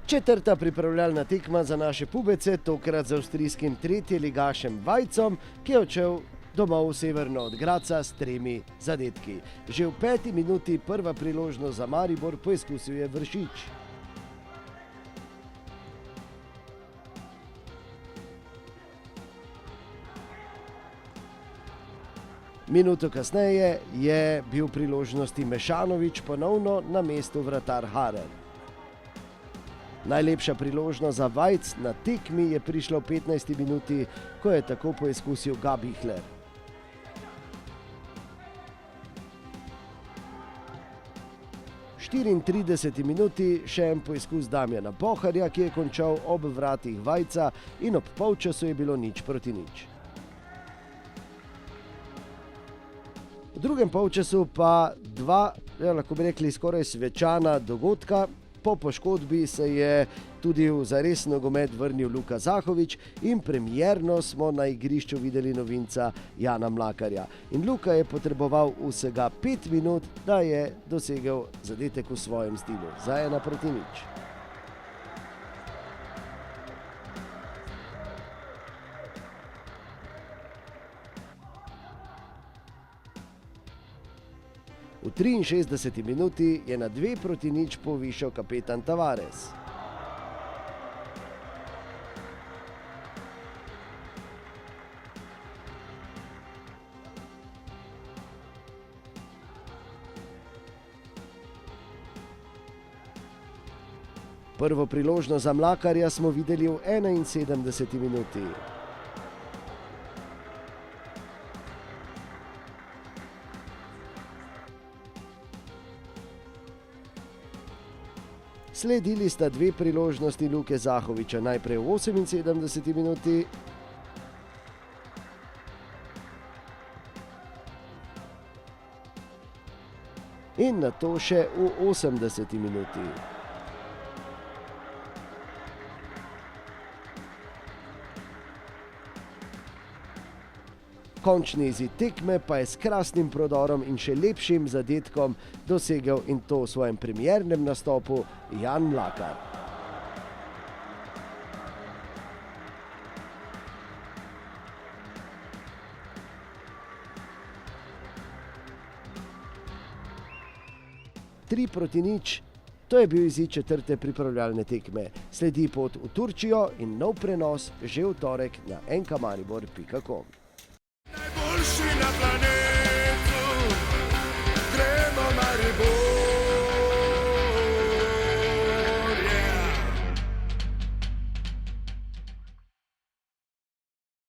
Četrta pripravljalna tekma za naše pubece, tokrat z avstrijskim tretjeligašem Vajcom, ki je odšel domov severno od Graca s 3 zadetki. Že v 5. minuti prva priložnost za Maribor, poizkusil je Vršič. Minuto kasneje je bil v priložnosti Mešanović ponovno na mestu vratar Harer. Najlepša priložnost za Vajc na tekmi je prišla v 15. minuti, ko je tako poizkusil Gabihler. V 34. minuti še en poizkus Damjana Poharja, ki je končal ob vratih Vajca, in ob polčasu je bilo 0:0. V drugem polčasu pa dva, lahko bi rekli, skoraj svečana dogodka. Po poškodbi se je tudi v zares nogomet vrnil Luka Zahović in premierno smo na igrišču videli novinca Jana Mlakarja. In Luka je potreboval vsega 5 minut, da je dosegel zadetek v svojem stilu, za 1:0. V 63. minuti je na 2:0 povišal kapetan Tavares. Prvo priložnost za Mlakarja smo videli v 71. minuti. Sledili sta 2 priložnosti Luke Zahovića, najprej v 78. minuti in nato še v 80. minuti. Končni izid tekme pa je s krasnim prodorom in še lepšim zadetkom dosegel, in to v svojem premiernem nastopu, Jan Mlakar. Tri proti nič, to je bil izid četrte pripravljalne tekme. Sledi pot v Turčijo in nov prenos že v torek na nkamaribor.com. Najboljši na planetu.